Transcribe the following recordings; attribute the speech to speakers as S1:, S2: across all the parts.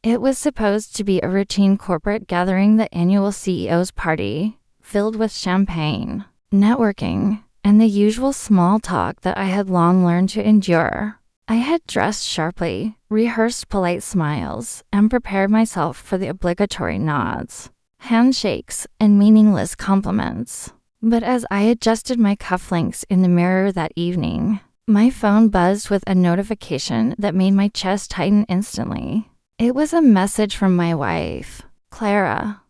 S1: It was supposed to be a routine corporate gathering, the annual CEO's party, filled with champagne, networking, and the usual small talk that I had long learned to endure. I had dressed sharply, rehearsed polite smiles, and prepared myself for the obligatory nods, handshakes, and meaningless compliments. But as I adjusted my cufflinks in the mirror that evening, my phone buzzed with a notification that made my chest tighten instantly. It was a message from my wife, Clara.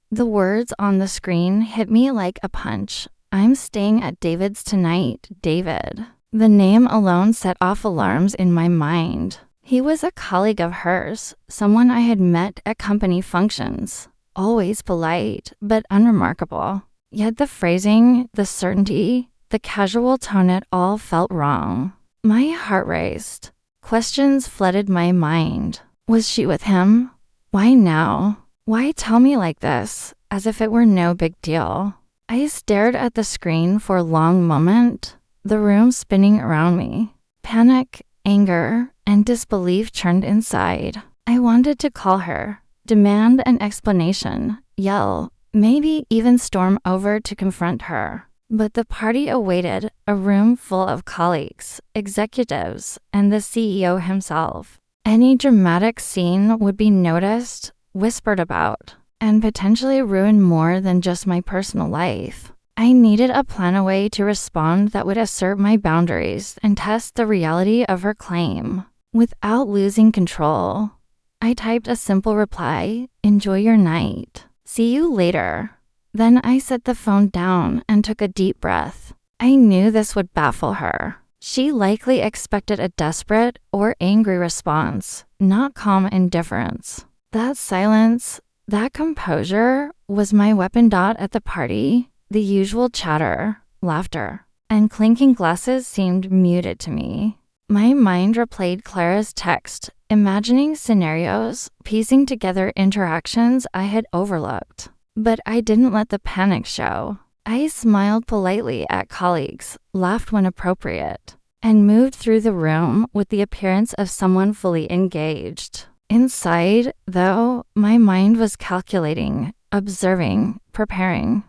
S1: The words on the screen hit me like a punch. "I'm staying at David's tonight, David." The name alone set off alarms in my mind. He was a colleague of hers, someone I had met at company functions, always polite, but unremarkable. Yet the phrasing, the certainty, the casual tone, it all felt wrong. My heart raced. Questions flooded my mind. Was she with him? Why now? Why tell me like this, as if it were no big deal? I stared at the screen for a long moment, the room spinning around me. Panic, anger, and disbelief churned inside. I wanted to call her, demand an explanation, yell, maybe even storm over to confront her. But the party awaited, a room full of colleagues, executives, and the CEO himself. Any dramatic scene would be noticed, whispered about, and potentially ruin more than just my personal life. I needed a plan, a way to respond that would assert my boundaries and test the reality of her claim without losing control. I typed a simple reply, "Enjoy your night. See you later." Then I set the phone down and took a deep breath. I knew this would baffle her. She likely expected a desperate or angry response, not calm indifference. That silence, that composure, was my weapon. At the party, the usual chatter, laughter, and clinking glasses seemed muted to me. My mind replayed Clara's text, imagining scenarios, piecing together interactions I had overlooked. But I didn't let the panic show. I smiled politely at colleagues, laughed when appropriate, and moved through the room with the appearance of someone fully engaged. Inside, though, my mind was calculating, observing, preparing.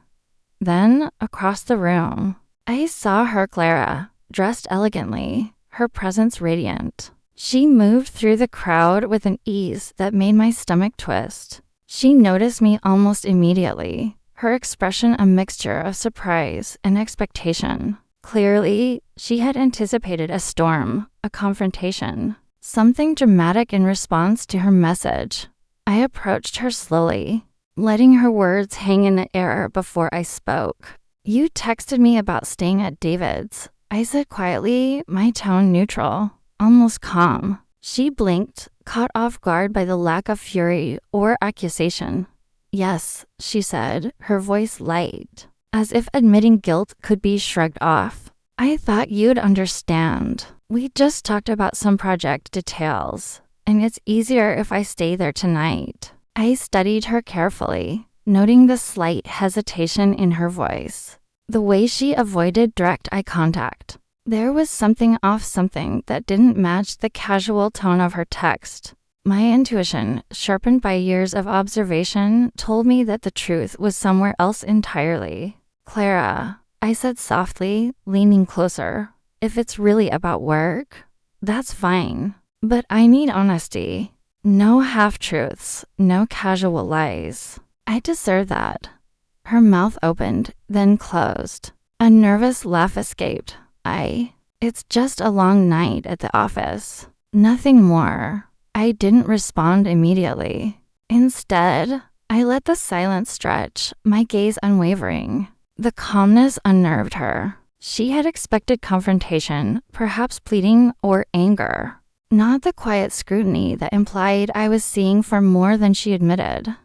S1: Then, across the room, I saw her, Clara, dressed elegantly, her presence radiant. She moved through the crowd with an ease that made my stomach twist. She noticed me almost immediately, her expression a mixture of surprise and expectation. Clearly, she had anticipated a storm, a confrontation, something dramatic in response to her message. I approached her slowly, letting her words hang in the air before I spoke. "You texted me about staying at David's," I said quietly, my tone neutral, almost calm. She blinked, caught off guard by the lack of fury or accusation. "Yes," she said, her voice light, as if admitting guilt could be shrugged off. "I thought you'd understand. We just talked about some project details, and it's easier if I stay there tonight." I studied her carefully, noting the slight hesitation in her voice, the way she avoided direct eye contact. There was something off, something that didn't match the casual tone of her text. My intuition, sharpened by years of observation, told me that the truth was somewhere else entirely. "Clara," I said softly, leaning closer, "if it's really about work, that's fine. But I need honesty. No half-truths, no casual lies. I deserve that." Her mouth opened, then closed. A nervous laugh escaped. It's just a long night at the office. Nothing more." I didn't respond immediately. Instead, I let the silence stretch, my gaze unwavering. The calmness unnerved her. She had expected confrontation, perhaps pleading or anger, not the quiet scrutiny that implied I was seeing for more than she admitted.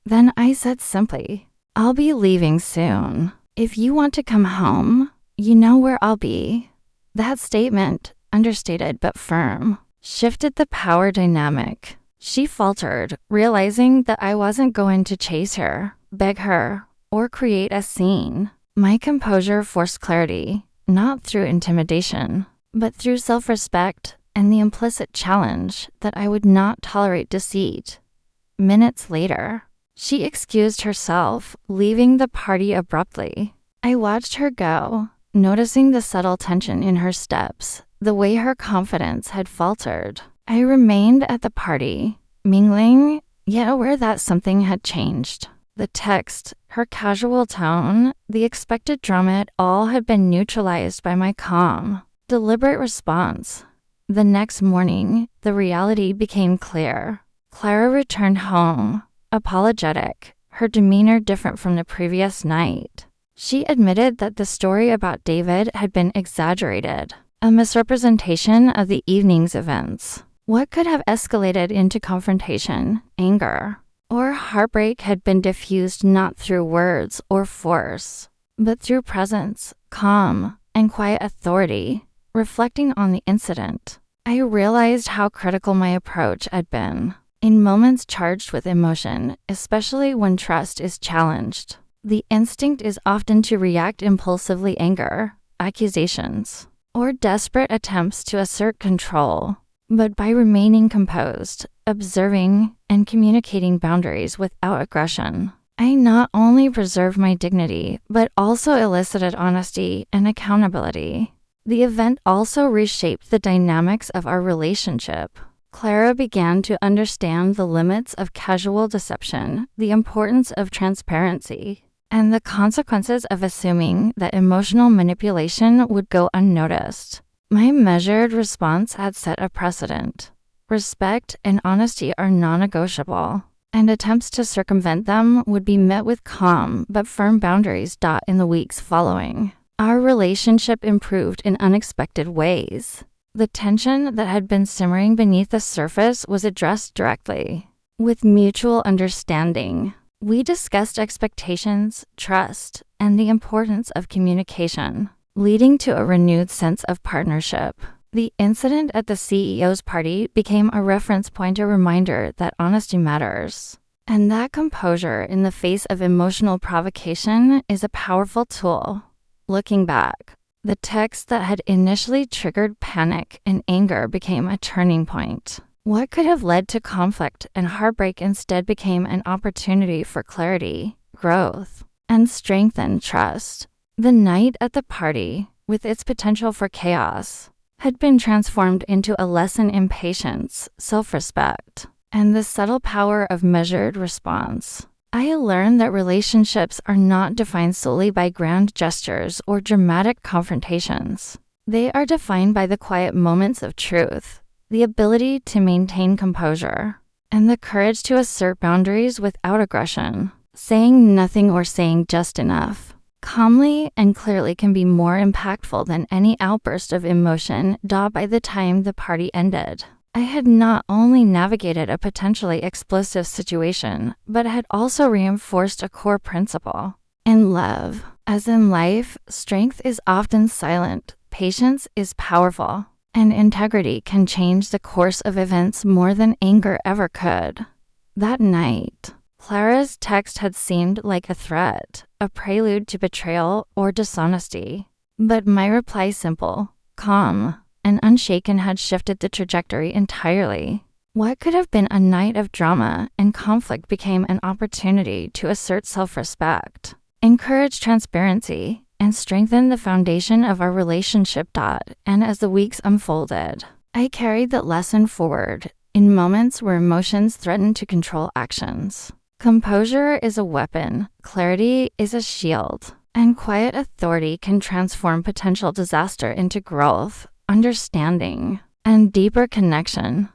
S1: Then I said simply, "I'll be leaving soon. If you want to come home, you know where I'll be." That statement, understated but firm, shifted the power dynamic. She faltered, realizing that I wasn't going to chase her, beg her, or create a scene. My composure forced clarity, not through intimidation, but through self-respect and the implicit challenge that I would not tolerate deceit, Minutes later, she excused herself, leaving the party abruptly. I watched her go, noticing the subtle tension in her steps, the way her confidence had faltered. I remained at the party, mingling, yet aware that something had changed. The text, her casual tone, the expected drama, it all had been neutralized by my calm, deliberate response. The next morning, the reality became clear. Clara returned home, apologetic, her demeanor different from the previous night. She admitted that the story about David had been exaggerated, a misrepresentation of the evening's events. What could have escalated into confrontation, anger, or heartbreak had been diffused not through words or force, but through presence, calm, and quiet authority. Reflecting on the incident, I realized how critical my approach had been. In moments charged with emotion, especially when trust is challenged, the instinct is often to react impulsively, anger, accusations, or desperate attempts to assert control. But by remaining composed, observing, and communicating boundaries without aggression, I not only preserved my dignity, but also elicited honesty and accountability. The event also reshaped the dynamics of our relationship. Clara began to understand the limits of casual deception, the importance of transparency, and the consequences of assuming that emotional manipulation would go unnoticed. My measured response had set a precedent. Respect and honesty are non-negotiable, and attempts to circumvent them would be met with calm but firm boundaries. In the weeks following, our relationship improved in unexpected ways. The tension that had been simmering beneath the surface was addressed directly. With mutual understanding, we discussed expectations, trust, and the importance of communication, leading to a renewed sense of partnership. The incident at the CEO's party became a reference point, a reminder that honesty matters, and that composure in the face of emotional provocation is a powerful tool. Looking back, the text that had initially triggered panic and anger became a turning point. What could have led to conflict and heartbreak instead became an opportunity for clarity, growth, and strengthened trust. The night at the party, with its potential for chaos, had been transformed into a lesson in patience, self-respect, and the subtle power of measured response. I learned that relationships are not defined solely by grand gestures or dramatic confrontations. They are defined by the quiet moments of truth, the ability to maintain composure, and the courage to assert boundaries without aggression. Saying nothing or saying just enough, calmly and clearly, can be more impactful than any outburst of emotion. By the time the party ended, I had not only navigated a potentially explosive situation, but had also reinforced a core principle. In love, as in life, strength is often silent, patience is powerful, and integrity can change the course of events more than anger ever could. That night, Clara's text had seemed like a threat, a prelude to betrayal or dishonesty. But my reply, simple, calm, and unshaken, had shifted the trajectory entirely. What could have been a night of drama and conflict became an opportunity to assert self-respect, encourage transparency, and strengthen the foundation of our relationship. And as the weeks unfolded, I carried that lesson forward. In moments where emotions threatened to control actions, composure is a weapon, clarity is a shield, and quiet authority can transform potential disaster into growth, understanding, and deeper connection.